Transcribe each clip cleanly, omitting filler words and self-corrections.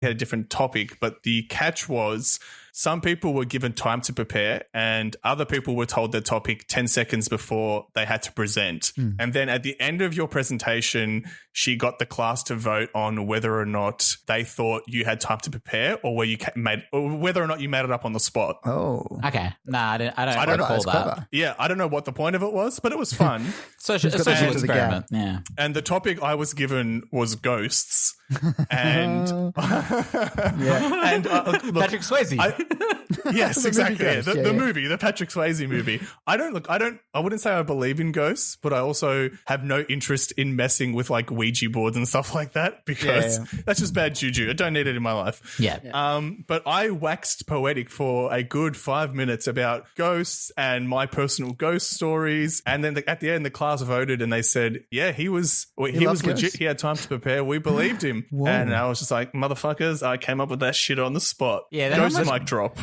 had a different topic, but the catch was some people were given time to prepare and other people were told their topic 10 seconds before they had to present. And then at the end of your presentation, she got the class to vote on whether or not they thought you had time to prepare or whether or not you made it up on the spot. Oh. Okay. Nah, I don't recall that. Clever. Yeah, I don't know what the point of it was, but it was fun. Social got the gist of the experiment. Yeah. And the topic I was given was ghosts. And and look, Patrick Swayze. yes, exactly. Ghost, The movie, the Patrick Swayze movie. I wouldn't say I believe in ghosts, but I also have no interest in messing with like Ouija boards and stuff like that because that's just bad juju. I don't need it in my life. Yeah. But I waxed poetic for a good 5 minutes about ghosts and my personal ghost stories. And then at the end, the class voted and they said, yeah, he was legit. ghosts? He had time to prepare. We believed him. Whoa. And I was just like, motherfuckers, I came up with that shit on the spot. Yeah, that Ghost was- mic drop.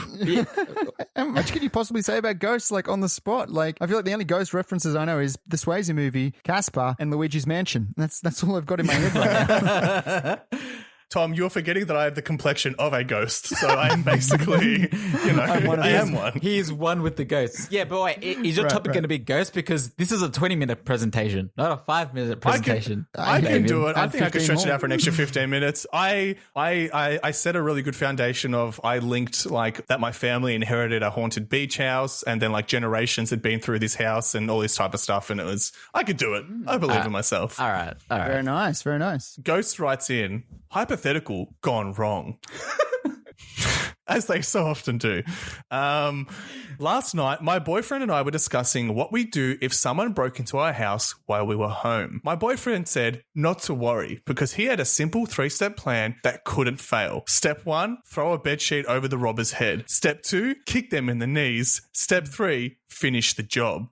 How much could you possibly say about ghosts like on the spot? Like, I feel like the only ghost references I know is the Swayze movie, Casper, and Luigi's Mansion. That's all I've got in my head right now. Tom, you're forgetting that I have the complexion of a ghost. So I'm basically, I am one. He is one with the ghosts. Yeah, but wait, is your topic going to be ghost? Because this is a 20-minute presentation, not a 5-minute presentation. I can do it. I think I can 15 stretch it more. out for an extra 15 minutes. I set a really good foundation of I linked like that my family inherited a haunted beach house and then like generations had been through this house and all this type of stuff. And I could do it. I believe in myself. All right. Very nice, very nice. Ghost writes in, hypothetical gone wrong. As they so often do. Last night, my boyfriend and I were discussing what we do if someone broke into our house while we were home. My boyfriend said not to worry because he had a simple 3-step plan that couldn't fail. Step 1, throw a bedsheet over the robber's head. Step 2, kick them in the knees. Step 3, finish the job.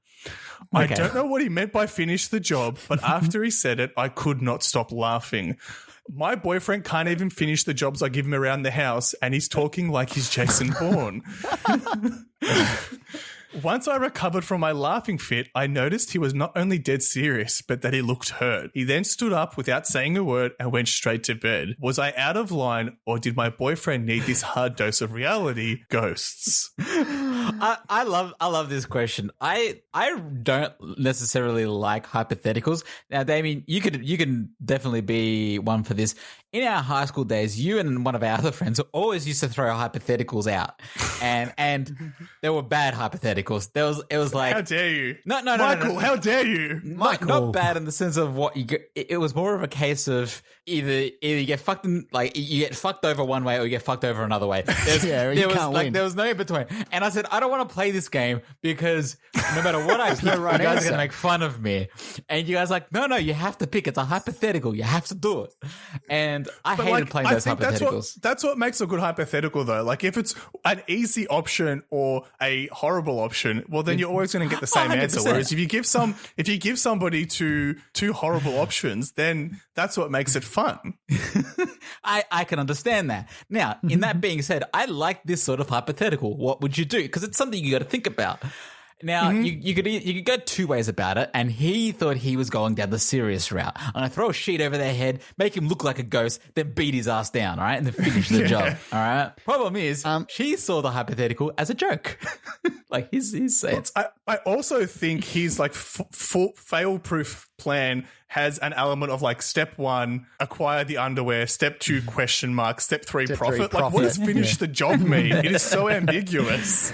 I don't know what he meant by finish the job, but after he said it, I could not stop laughing. My boyfriend can't even finish the jobs I give him around the house, and he's talking like he's Jason Bourne. Once I recovered from my laughing fit, I noticed he was not only dead serious, but that he looked hurt. He then stood up without saying a word and went straight to bed. Was I out of line, or did my boyfriend need this hard dose of reality? Ghosts. I love this question. I don't necessarily like hypotheticals. Now, Damien, you can definitely be one for this. In our high school days, you and one of our other friends always used to throw hypotheticals out, and they were bad hypotheticals. It was like, How dare you? No, Michael, how dare you? Not bad in the sense of what you get. It was more of a case of either you get fucked in, like you get fucked over one way or you get fucked over another way. There was no in between. And I said, I don't want to play this game because no matter what I pick, you guys are going to make fun of me. And you guys are like, no, you have to pick. It's a hypothetical. You have to do it. And I hated playing those hypotheticals. That's what makes a good hypothetical, though. Like if it's an easy option or a horrible option, well, then you're always going to get the same answer. 100%. Whereas if you give somebody two horrible options, then that's what makes it fun. I can understand that. Now, in that being said, I like this sort of hypothetical. What would you do? Because it's something you got to think about. Now, you could go two ways about it, and he thought he was going down the serious route. I'm going to throw a sheet over their head, make him look like a ghost, then beat his ass down, all right, and then finish the job, all right? Problem is, she saw the hypothetical as a joke. Like, he's saying... I also think his, like, fail-proof plan has an element of, like, step 1, acquire the underwear, step 2, question mark, step 3, profit. Like, what does finish the job mean? It is so ambiguous.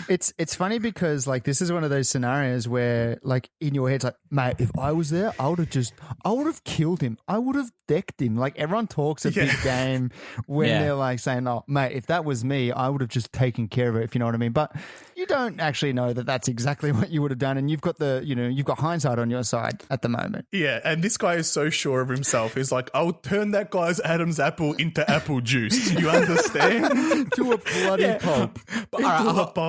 It's funny because like this is one of those scenarios where like in your head it's like, mate, if I was there, I would have killed him. I would have decked him. Like everyone talks a big game when they're like saying, oh mate, if that was me, I would have just taken care of it, if you know what I mean. But you don't actually know that that's exactly what you would have done, and you've got you've got hindsight on your side at the moment. Yeah, and this guy is so sure of himself. He's like, I'll turn that guy's Adam's apple into apple juice. You understand? To a bloody pulp. Into a pulp.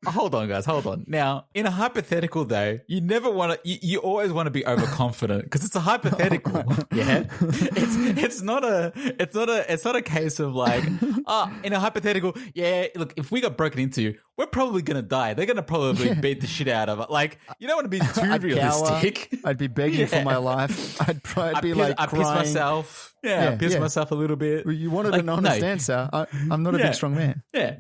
hold on, guys. Hold on. Now, in a hypothetical, though, you never want to. You always want to be overconfident because it's a hypothetical. Yeah, it's not a case of like, in a hypothetical. Yeah, look, if we got broken into, we're probably gonna die. They're gonna probably beat the shit out of it. Like, you don't want to be too realistic. I'd be begging for my life. I'd be I crying. piss myself. Yeah, I piss myself a little bit. Well, you wanted an honest answer. I'm not a big strong man. Yeah.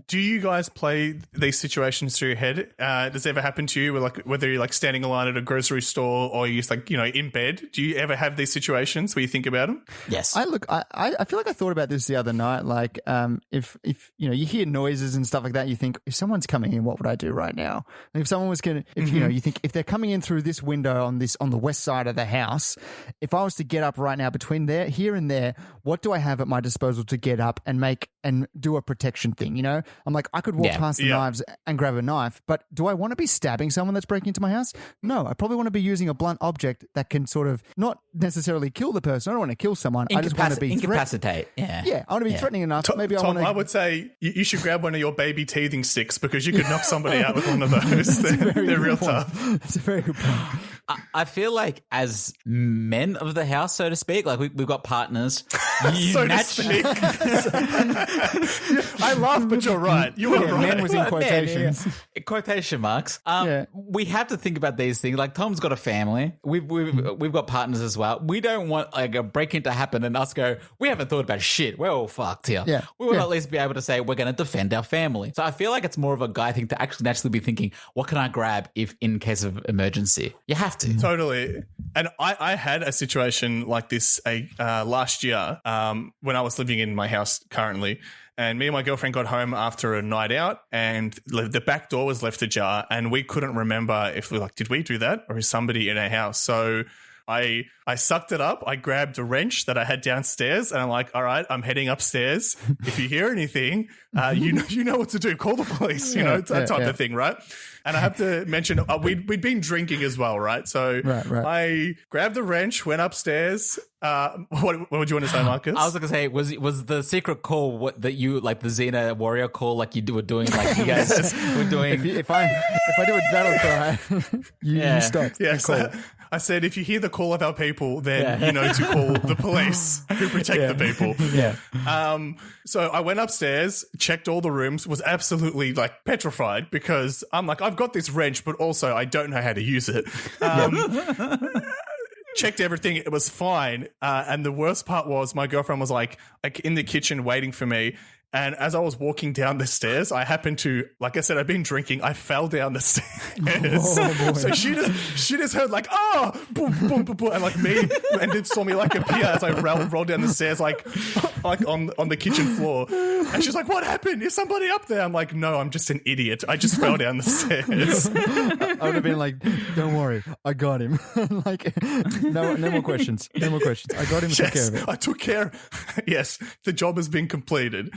Do you guys play these situations through your head? Does it ever happen to you, whether you're like standing in line at a grocery store or you're just like, in bed? Do you ever have these situations where you think about them? Yes. I feel like I thought about this the other night. Like, if you hear noises and stuff like that, you think, if someone's coming in, what would I do right now? Like if someone was going to, you think if they're coming in through this window on the west side of the house, if I was to get up right now between here and there, what do I have at my disposal to get up and do a protection thing? I'm like, I could walk past the knives and grab a knife, but do I want to be stabbing someone that's breaking into my house? No, I probably want to be using a blunt object that can sort of not necessarily kill the person. I don't want to kill someone. I just want to be incapacitate. Yeah, I want to be threatening enough. Maybe Tom, I would say you should grab one of your baby teething sticks because you could knock somebody out with one of those. They're real tough. That's a very good point. I feel like as men of the house, so to speak, like we've got partners. So to speak. I laugh, but you're right. You are right. Man was in quotations. Quotation marks. We have to think about these things. Like Tom's got a family. We've got partners as well. We don't want like a break-in to happen and us go, we haven't thought about shit. We're all fucked here. Yeah. We would at least be able to say we're going to defend our family. So I feel like it's more of a guy thing to actually naturally be thinking, what can I grab if in case of emergency? You have to. Totally. And I had a situation like this last year when I was living in my house currently. And me and my girlfriend got home after a night out and the back door was left ajar and we couldn't remember if did we do that or is somebody in our house? So I sucked it up. I grabbed a wrench that I had downstairs and I'm like, all right, I'm heading upstairs. If you hear anything, you know what to do. Call the police, that type of thing, right? And I have to mention, we'd been drinking as well, right? So right. I grabbed the wrench, went upstairs. What would you want to say, Marcus? I was going to say, was the secret call that you, like the Xena warrior call, like you were doing, like you guys were doing? If I do a battle cry, you stop. Yes. I said, if you hear the call of our people, then you know to call the police who protect the people. Yeah. So I went upstairs, checked all the rooms, was absolutely like petrified because I'm like, I've got this wrench, but also I don't know how to use it. Checked everything. It was fine. And the worst part was my girlfriend was like in the kitchen waiting for me. And as I was walking down the stairs, I happened to, like I said, I've been drinking. I fell down the stairs. So she just heard like, boom, boom, boom, boom, and like me, and then saw me like appear as I rolled down the stairs, like on the kitchen floor. And she's like, "What happened? Is somebody up there?" I'm like, "No, I'm just an idiot. I just fell down the stairs." I would have been like, "Don't worry, I got him." Like, no more questions. No more questions. I got him. Yes, took care of it. I took care. Yes, the job has been completed.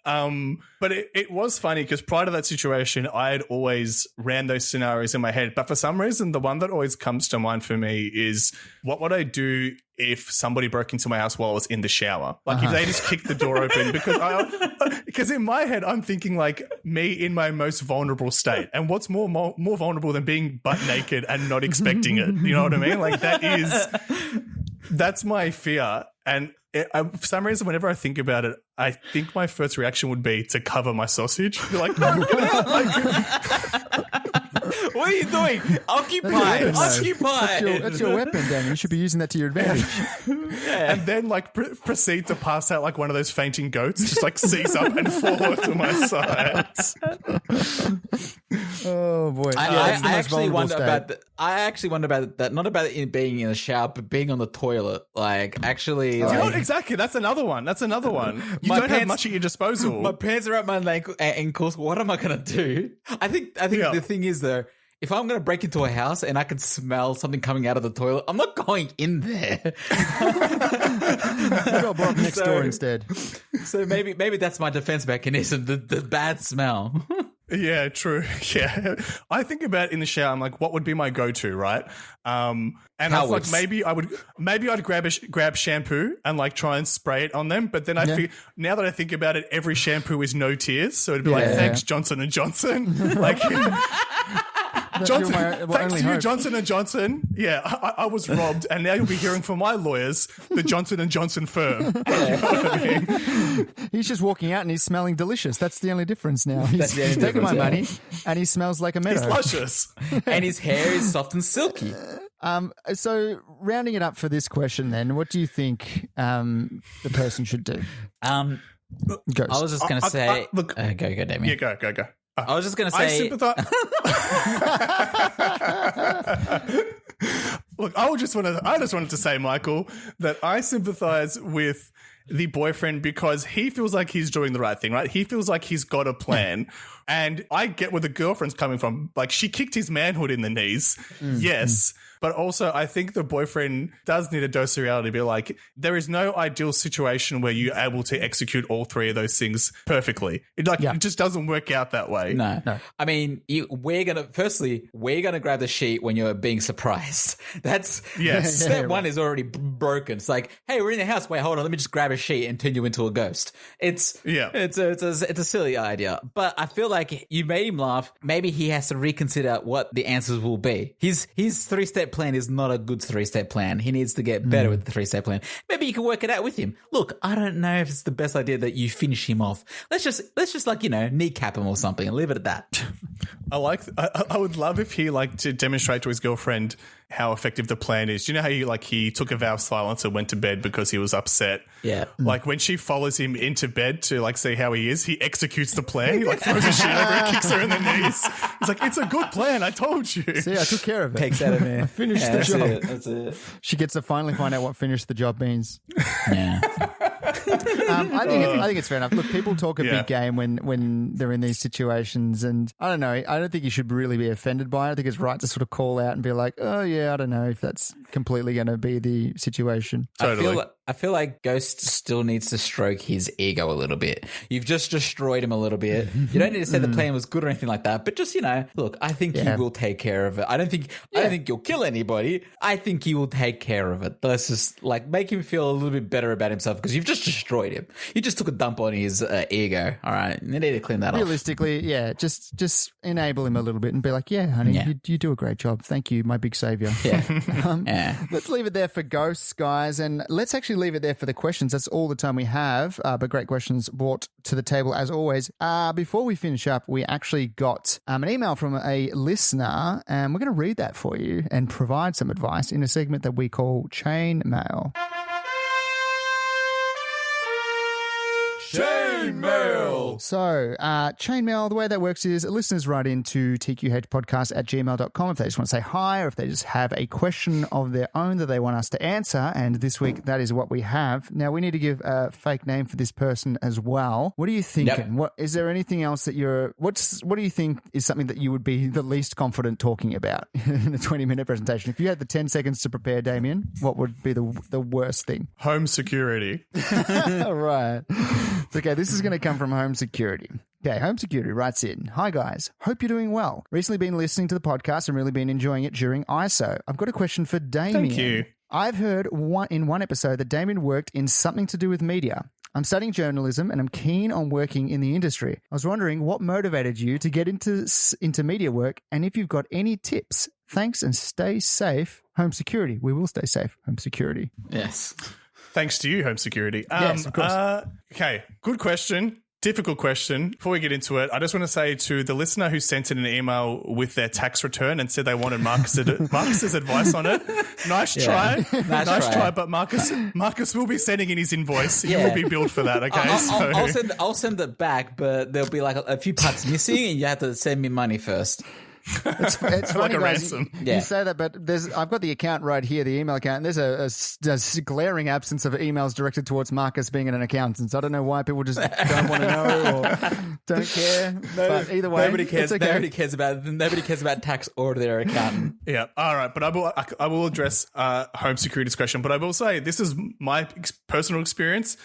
But it was funny because prior to that situation, I had always ran those scenarios in my head. But for some reason, the one that always comes to mind for me is what would I do if somebody broke into my house while I was in the shower? Like if they just kicked the door open, because in my head, I'm thinking like me in my most vulnerable state. And what's more vulnerable than being butt naked and not expecting it? You know what I mean? Like that's my fear. And for some reason, whenever I think about it, I think my first reaction would be to cover my sausage. Be like, no, get out! What are you doing? Occupy. That's your weapon, Dan. You should be using that to your advantage. And then like proceed to pass out like one of those fainting goats, just like seize up and fall to my sides. Oh boy! I actually wonder about that. I actually wonder about that. Not about it being in the shower, but being on the toilet. Like actually, you know what? Exactly. That's another one. You don't have much at your disposal. My pants are up my ankles. What am I gonna do? I think the thing is though, if I'm going to break into a house and I can smell something coming out of the toilet, I'm not going in there. I'll block next door instead. So maybe that's my defense mechanism, the bad smell. Yeah, true. Yeah. I think about it in the shower, I'm like, what would be my go-to, right? And I was like, maybe I'd grab shampoo and like try and spray it on them. But then now that I think about it, every shampoo is no tears. So it'd be like, thanks, Johnson & Johnson. Like, Johnson, thanks to you, Johnson & Johnson. Yeah, I was robbed, and now you'll be hearing from my lawyers, the Johnson & Johnson firm. You know what I mean? He's just walking out and he's smelling delicious. That's the only difference now. He's taking my money and he smells like a meadow. He's luscious. And his hair is soft and silky. So rounding it up for this question then, what do you think the person should do? Ghost. I was just going to say... look, go, Damien. Yeah, go. I was just going to say... I sympathize... Look, I just wanted to say, Michael, that I sympathize with the boyfriend because he feels like he's doing the right thing, right? He feels like he's got a plan. And I get where the girlfriend's coming from. Like, she kicked his manhood in the knees. Yes. But also, I think the boyfriend does need a dose of reality to be like, there is no ideal situation where you're able to execute all three of those things perfectly. It just doesn't work out that way. No. I mean, we're going to grab the sheet when you're being surprised. That's step one is already broken. It's like, hey, we're in the house. Wait, hold on. Let me just grab a sheet and turn you into a ghost. It's a silly idea, but I feel like you made him laugh. Maybe he has to reconsider what the answers will be. His 3-step plan is not a good 3-step plan. He needs to get better with the 3-step plan. Maybe you can work it out with him. Look, I don't know if it's the best idea that you finish him off. Let's just like, kneecap him or something and leave it at that. I would love if he to demonstrate to his girlfriend how effective the plan is. Do you know how he took a vow of silence and went to bed because he was upset? Yeah. Like when she follows him into bed to see how he is, he executes the plan. He throws a sheet over and kicks her in the knees. He's like, it's a good plan. I told you. See, I took care of it. Takes out of me. Finished the job. That's it. She gets to finally find out what finished the job means. Yeah. I think it's fair enough. Look, people talk a big game when they're in these situations, and I don't know. I don't think you should really be offended by it. I think it's right to sort of call out and be like, oh yeah, I don't know if that's completely going to be the situation. Totally. I feel like Ghost still needs to stroke his ego a little bit. You've just destroyed him a little bit. You don't need to say the plan was good or anything like that, but just, look, I think he will take care of it. I don't think you'll kill anybody. I think he will take care of it. Let's just make him feel a little bit better about himself because you've just destroyed him. You just took a dump on his ego. All right. You need to clean that off. Realistically, just enable him a little bit and be like, yeah, honey, you do a great job. Thank you, my big savior. Yeah. Let's leave it there for ghosts, guys, and let's actually leave it there for the questions. That's all the time we have, but great questions brought to the table as always. Before we finish up, we actually got an email from a listener, and we're going to read that for you and provide some advice in a segment that we call Chain Mail. Chain Mail. So, Chain Mail, the way that works is listeners write into tqhpodcast@gmail.com if they just want to say hi or if they just have a question of their own that they want us to answer. And this week, that is what we have. Now, we need to give a fake name for this person as well. What are you thinking? Yep. What is there anything else that what do you think is something that you would be the least confident talking about in a 20-minute presentation? If you had the 10 seconds to prepare, Damien, what would be the worst thing? Home security. All right. Okay, this is going to come from Home Security. Okay, Home Security writes in, hi guys, hope you're doing well. Recently been listening to the podcast and really been enjoying it during ISO. I've got a question for Damien. Thank you. I've heard in one episode that Damien worked in something to do with media. I'm studying journalism and I'm keen on working in the industry. I was wondering what motivated you to get into media work and if you've got any tips. Thanks and stay safe. Home Security. We will stay safe. Home Security. Yes. Thanks to you, Home Security. Yes, of course. Okay, good question. Difficult question. Before we get into it, I just want to say to the listener who sent in an email with their tax return and said they wanted Marcus's advice on it. Nice try. Nice try. But Marcus will be sending in his invoice. He will be billed for that, okay? I'll send it back, but there'll be a few parts missing and you have to send me money first. It's funny, like a guys, ransom. You say that, but I've got the account right here, the email account, and there's a glaring absence of emails directed towards Marcus being an accountant. So I don't know why people just don't want to know or don't care. But either way, nobody cares. It's okay. Nobody cares about tax or their accountant. Yeah. All right. But I will address Home Security's question. But I will say this is my personal experience,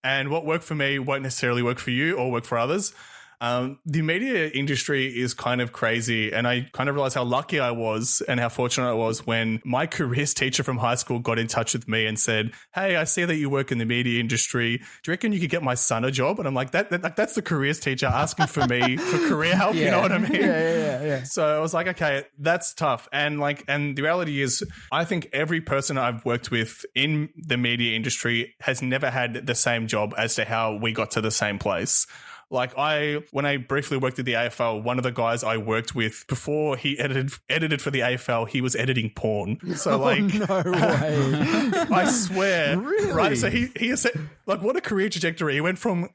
and what worked for me won't necessarily work for you or work for others. The media industry is kind of crazy, and I kind of realized how lucky I was and how fortunate I was when my careers teacher from high school got in touch with me and said, "Hey, I see that you work in the media industry. Do you reckon you could get my son a job?" And I'm like, that's the careers teacher asking for me for career help. You know what I mean? Yeah. So I was like, okay, that's tough. And the reality is, I think every person I've worked with in the media industry has never had the same job as to how we got to the same place. Like when I briefly worked at the AFL, one of the guys I worked with before he edited for the AFL, he was editing porn. So like, no way. I swear, Really? right? So he said, like, what a career trajectory. He went from